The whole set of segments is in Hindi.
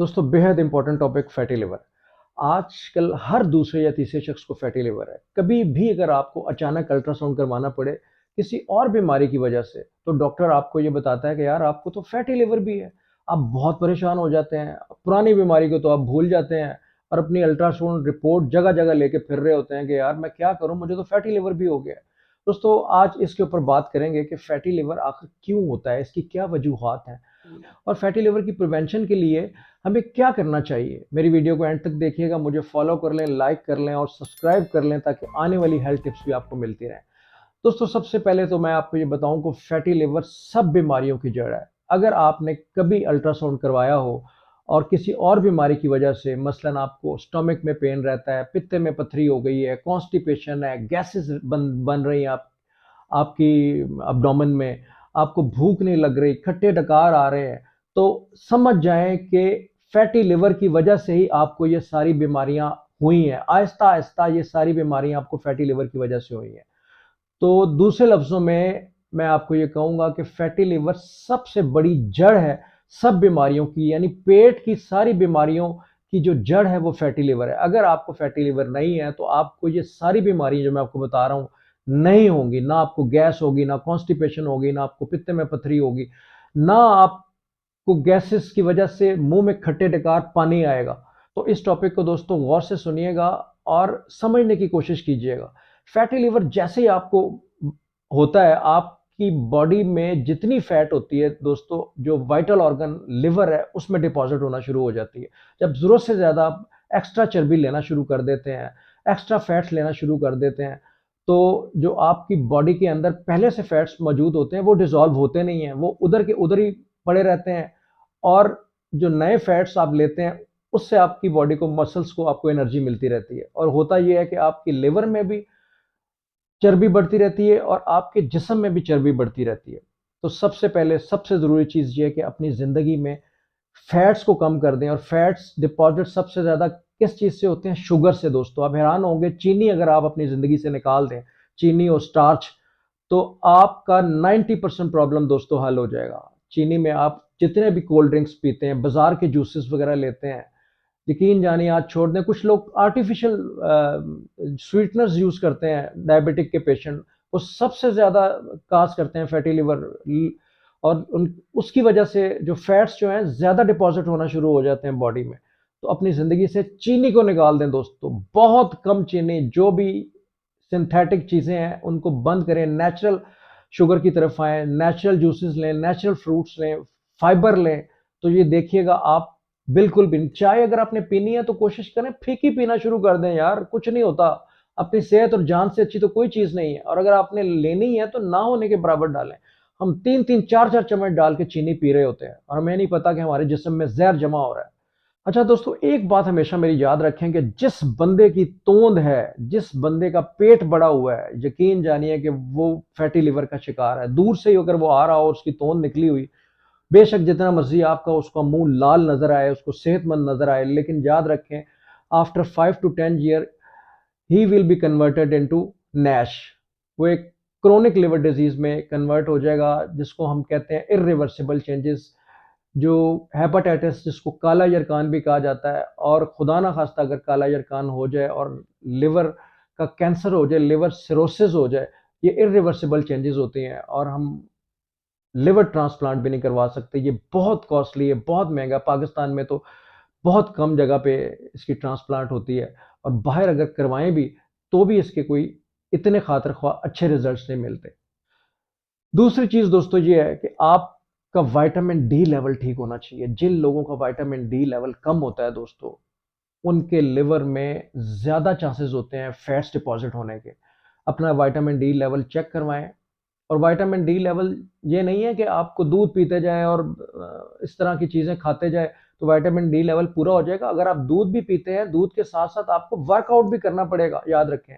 दोस्तों बेहद इंपॉर्टेंट टॉपिक फैटी लिवर। आजकल हर दूसरे या तीसरे शख्स को फैटी लिवर है। कभी भी अगर आपको अचानक अल्ट्रासाउंड करवाना पड़े किसी और बीमारी की वजह से, तो डॉक्टर आपको ये बताता है कि यार आपको तो फैटी लिवर भी है। आप बहुत परेशान हो जाते हैं, पुरानी बीमारी को तो आप भूल जाते हैं और अपनी अल्ट्रासाउंड रिपोर्ट जगह जगह लेके फिर रहे होते हैं कि यार मैं क्या करूं, मुझे तो फैटी लिवर भी हो गया है। दोस्तों आज इसके ऊपर बात करेंगे कि फैटी लिवर आखिर क्यों होता है, इसकी क्या वजूहात हैं और फैटी लिवर की प्रिवेंशन के लिए हमें क्या करना चाहिए। मेरी वीडियो को एंड तक देखिएगा, मुझे फॉलो कर लें, लाइक कर लें और सब्सक्राइब कर लें ताकि आने वाली हेल्थ टिप्स भी आपको मिलती रहें। दोस्तों सबसे पहले तो मैं आपको ये बताऊं कि फैटी लिवर सब बीमारियों की जड़ है। अगर आपने कभी अल्ट्रासाउंड करवाया हो और किसी और बीमारी की वजह से, मसलन आपको स्टमक में पेन रहता है, पित्ते में पथरी हो गई है, कॉन्स्टिपेशन है, गैसेस बन बन रही हैं आपकी अब्डोमेन में, आपको भूख नहीं लग रही, खट्टे डकार आ रहे हैं, तो समझ जाएं कि फैटी लिवर की वजह से ही आपको ये सारी बीमारियां हुई हैं। आहिस्ता आहिस्ता ये सारी बीमारियां आपको फैटी लिवर की वजह से हुई हैं। तो दूसरे लफ्जों में मैं आपको ये कहूंगा कि फैटी लिवर सबसे बड़ी जड़ है सब बीमारियों की, यानी पेट की सारी बीमारियों की जो जड़ है वो फैटी लिवर है। अगर आपको फैटी लिवर नहीं है तो आपको ये सारी बीमारियां जो मैं आपको बता रहा हूं नहीं होंगी। ना आपको गैस होगी, ना कॉन्स्टिपेशन होगी, ना आपको पित्त में पथरी होगी, ना आपको गैसेस की वजह से मुंह में खट्टे डकार पानी आएगा। तो इस टॉपिक को दोस्तों गौर से सुनिएगा और समझने की कोशिश कीजिएगा। फैटी लिवर जैसे ही आपको होता है, आपकी बॉडी में जितनी फैट होती है दोस्तों, जो वाइटल ऑर्गन लिवर है उसमें डिपॉजिट होना शुरू हो जाती है। जब जरूरत से ज्यादा आप एक्स्ट्रा चर्बी लेना शुरू कर देते हैं, एक्स्ट्रा फैट्स लेना शुरू कर देते हैं, तो जो आपकी बॉडी के अंदर पहले से फैट्स मौजूद होते हैं वो डिसॉल्व होते नहीं हैं, वो उधर के उधर ही पड़े रहते हैं। और जो नए फैट्स आप लेते हैं उससे आपकी बॉडी को, मसल्स को आपको एनर्जी मिलती रहती है। और होता यह है कि आपकी लिवर में भी चर्बी बढ़ती रहती है और आपके जिस्म में भी चर्बी बढ़ती रहती है। तो सबसे पहले सबसे ज़रूरी चीज़ ये है कि अपनी ज़िंदगी में फैट्स को कम कर दें। और फैट्स डिपॉजिट सबसे ज़्यादा किस चीज़ से होते हैं? शुगर से। दोस्तों आप हैरान होंगे, चीनी अगर आप अपनी ज़िंदगी से निकाल दें, चीनी और स्टार्च, तो आपका 90% प्रॉब्लम दोस्तों हल हो जाएगा। चीनी में आप जितने भी कोल्ड ड्रिंक्स पीते हैं, बाजार के जूसेस वगैरह लेते हैं, यकीन जानिए आज छोड़ दें। कुछ लोग आर्टिफिशियल स्वीटनर्स यूज करते हैं, डायबिटिक के पेशेंट, वो सबसे ज्यादा काज करते हैं फैटी लिवर। और उसकी वजह से जो फैट्स जो हैं ज्यादा डिपॉजिट होना शुरू हो जाते हैं बॉडी में। तो अपनी जिंदगी से चीनी को निकाल दें दोस्तों, बहुत कम चीनी, जो भी सिंथेटिक चीजें हैं उनको बंद करें, नेचुरल शुगर की तरफ आए, नेचुरल जूसेस लें, नेचुरल फ्रूट्स लें, फाइबर लें। तो ये देखिएगा आप बिल्कुल भी। चाय अगर आपने पीनी है तो कोशिश करें फीकी पीना शुरू कर दें यार, कुछ नहीं होता। अपनी सेहत और जान से अच्छी तो कोई चीज नहीं है। और अगर आपने लेनी है तो ना होने के बराबर डालें। हम 3-3 4-4 चम्मच डाल के चीनी पी रहे होते हैं और हमें नहीं पता कि हमारे जिस्म में जहर जमा हो रहा है। अच्छा दोस्तों, एक बात हमेशा मेरी याद रखें कि जिस बंदे की तोंद है, जिस बंदे का पेट बड़ा हुआ है, यकीन जानिए कि वो फैटी लिवर का शिकार है। दूर से ही अगर वो आ रहा हो, उसकी तोंद निकली हुई, बेशक जितना मर्जी आपका उसका मुंह लाल नजर आए, उसको सेहतमंद नजर आए, लेकिन याद रखें after 5 to 10 year he will be converted into Nash. वो एक क्रोनिक लिवर डिजीज में कन्वर्ट हो जाएगा, जिसको हम कहते हैं इरिवर्सिबल चेंजेस, जो हेपेटाइटिस, जिसको काला यरकान भी कहा जाता है। और खुदा ना खास्ता अगर काला यरकान हो जाए और लिवर का कैंसर हो जाए, लिवर सिरोसिस हो जाए, ये इरिवर्सिबल चेंजेस होती हैं और हम लिवर ट्रांसप्लांट भी नहीं करवा सकते। ये बहुत कॉस्टली है, बहुत महंगा। पाकिस्तान में तो बहुत कम जगह पे इसकी ट्रांसप्लांट होती है और बाहर अगर करवाएं भी तो भी इसके कोई इतने खातिर ख्वाह अच्छे रिजल्ट्स नहीं मिलते। दूसरी चीज दोस्तों ये है कि आपका विटामिन डी लेवल ठीक होना चाहिए। जिन लोगों का विटामिन डी लेवल कम होता है दोस्तों, उनके लिवर में ज्यादा चांसेस होते हैं फैट्स डिपॉजिट होने के। अपना विटामिन डी लेवल चेक करवाएं। और विटामिन डी लेवल ये नहीं है कि आपको दूध पीते जाएं और इस तरह की चीजें खाते जाए तो विटामिन डी लेवल पूरा हो जाएगा। अगर आप दूध भी पीते हैं, दूध के साथ साथ आपको वर्कआउट भी करना पड़ेगा। याद रखें,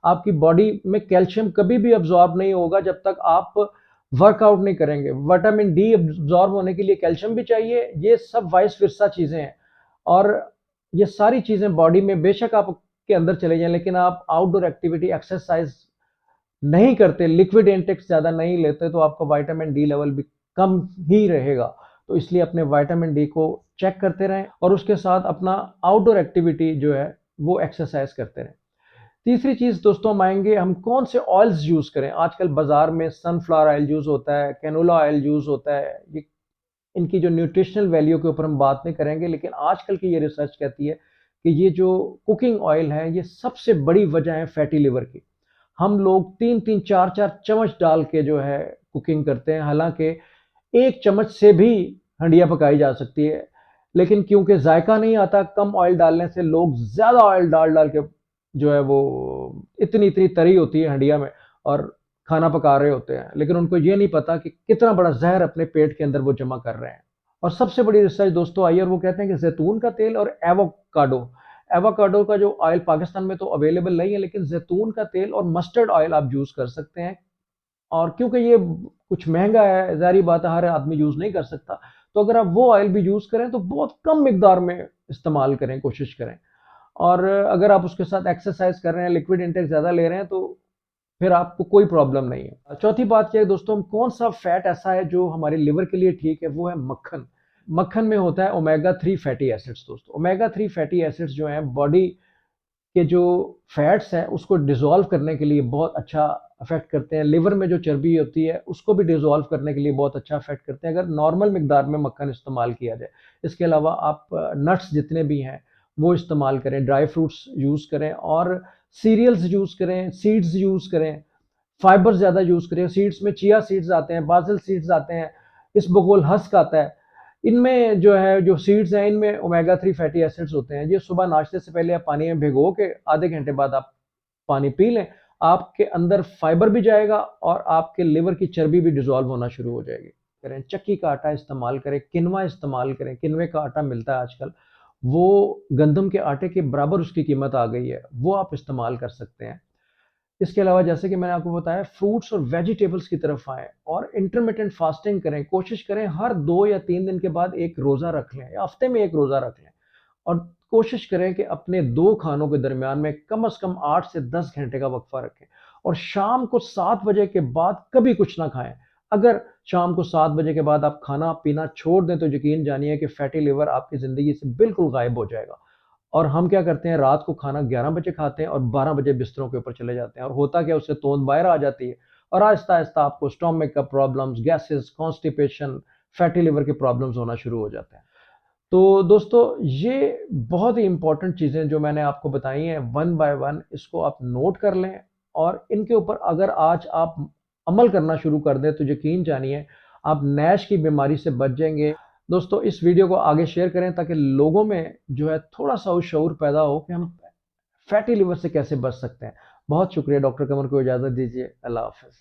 आपकी बॉडी में कैल्शियम कभी भी अब्जॉर्ब नहीं होगा जब तक आप वर्कआउट नहीं करेंगे। विटामिन डी अब्जॉर्ब होने के लिए कैल्शियम भी चाहिए। ये सब वाइस वर्सा चीजें हैं। और ये सारी चीजें बॉडी में बेशक आपके अंदर चले जाएं, लेकिन आप आउटडोर एक्टिविटी, एक्सरसाइज नहीं करते, लिक्विड इंटेक्स ज्यादा नहीं लेते, तो आपका विटामिन डी लेवल भी कम ही रहेगा। तो इसलिए अपने विटामिन डी को चेक करते रहें और उसके साथ अपना आउटडोर एक्टिविटी जो है वो एक्सरसाइज करते रहें। तीसरी चीज़ दोस्तों हम आएँगे, हम कौन से ऑयल्स यूज़ करें। आजकल बाज़ार में सनफ्लावर ऑयल यूज़ होता है, कैनोला ऑयल यूज़ होता है। ये इनकी जो न्यूट्रिशनल वैल्यू के ऊपर हम बात नहीं करेंगे, लेकिन आजकल की ये रिसर्च कहती है कि ये जो कुकिंग ऑयल है, ये सबसे बड़ी वजह है फैटी लिवर की। हम लोग 3-3 4-4 चम्मच डाल के जो है कुकिंग करते हैं, हालाँकि 1 चम्मच से भी हंडिया पकाई जा सकती है, लेकिन क्योंकि जायका नहीं आता, कम ऑयल डालने से लोग ज़्यादा ऑयल डाल-डाल के जो है वो इतनी-इतनी तरी होती है हंडिया में और खाना पका रहे होते हैं, लेकिन उनको ये नहीं पता कि कितना बड़ा ज़हर अपने पेट के अंदर वो जमा कर रहे हैं। और सबसे बड़ी रिसर्च दोस्तों आई और वो कहते हैं कि ज़ैतून का तेल और एवोकाडो, एवोकाडो का जो ऑयल पाकिस्तान में तो अवेलेबल नहीं है, लेकिन ज़ैतून का तेल और मस्टर्ड ऑयल आप यूज़ कर सकते हैं। और क्योंकि ये कुछ महँगा है, ज़ाहिर-सी बात है हर आदमी यूज़ नहीं कर सकता, तो अगर आप वो ऑयल भी यूज़ करें तो बहुत कम मिकदार में इस्तेमाल करें, कोशिश करें। और अगर आप उसके साथ एक्सरसाइज़ कर रहे हैं, लिक्विड इंटेक ज़्यादा ले रहे हैं तो फिर आपको कोई प्रॉब्लम नहीं है। चौथी बात ये है दोस्तों, कौन-सा फैट ऐसा है जो हमारे लिवर के लिए ठीक है, वो है मक्खन। मक्खन में होता है ओमेगा 3 फैटी एसिड्स दोस्तों। ओमेगा 3 फैटी एसिड्स जो हैं बॉडी के जो फैट्स हैं उसको डिसॉल्व करने के लिए बहुत अच्छा अफेक्ट करते हैं। लिवर में जो चर्बी होती है उसको भी डिसॉल्व करने के लिए बहुत अच्छा अफेक्ट करते हैं अगर नॉर्मल मिकदार में मक्खन इस्तेमाल किया जाए। इसके अलावा आप नट्स जितने भी हैं वो इस्तेमाल करें, ड्राई फ्रूट्स यूज़ करें और सीरियल्स यूज़ करें, सीड्स यूज़ करें, फाइबर ज़्यादा यूज़ करें। सीड्स में चिया सीड्स आते हैं, बासिल सीड्स आते हैं, इसबगोल हस्क आता है। इनमें जो है जो सीड्स हैं इनमें ओमेगा 3 फैटी एसिड्स होते हैं। ये सुबह नाश्ते से पहले आप पानी में भिगो के आधे घंटे बाद आप पानी पी लें। आपके अंदर फाइबर भी जाएगा और आपके लिवर की चर्बी भी डिसॉल्व होना शुरू हो जाएगी। करें चक्की का आटा इस्तेमाल करें, किनवा इस्तेमाल करें, किनवे का आटा मिलता है आजकल। वो गंदम के आटे के बराबर उसकी कीमत आ गई है, वो आप इस्तेमाल कर सकते हैं। इसके अलावा जैसे कि मैंने आपको बताया फ्रूट्स और वेजिटेबल्स की तरफ आएँ और इंटरमिटेंट फास्टिंग करें। कोशिश करें हर 2 या 3 दिन के बाद 1 रोज़ा रख लें या हफ्ते में 1 रोज़ा रख लें और कोशिश करें कि अपने 2 खानों के दरमियान में कम से कम 8 से 10 घंटे का वक़्फ़ा रखें और शाम को 7 बजे के बाद कभी कुछ ना खाएँ। अगर शाम को 7 बजे के बाद आप खाना-पीना छोड़ दें तो यकीन जानिए कि फैटी लिवर आपकी ज़िंदगी से बिल्कुल गायब हो जाएगा। और हम क्या करते हैं रात को खाना 11 बजे खाते हैं और 12 बजे बिस्तरों के ऊपर चले जाते हैं और होता क्या है उससे तोंद बाहर आ जाती है और आहिस्ता-आहिस्ता आपको स्टोमक का problems, gases, constipation, fatty liver के प्रॉब्लम्स होना शुरू हो जाते हैं। तो दोस्तों ये बहुत ही इम्पोर्टेंट चीज़ें जो मैंने आपको बताई हैं वन बाय वन इसको आप नोट कर लें और इनके ऊपर अगर आज आप अमल करना शुरू कर दें तो यकीन जानिए आप नैश की बीमारी से बच जाएँगे। दोस्तों इस वीडियो को आगे शेयर करें ताकि लोगों में जो है थोड़ा-सा वो शऊर पैदा हो कि हम फैटी लिवर से कैसे बच सकते हैं। बहुत शुक्रिया डॉक्टर कमर को इजाज़त दीजिए। अल्लाह हाफ़िज़।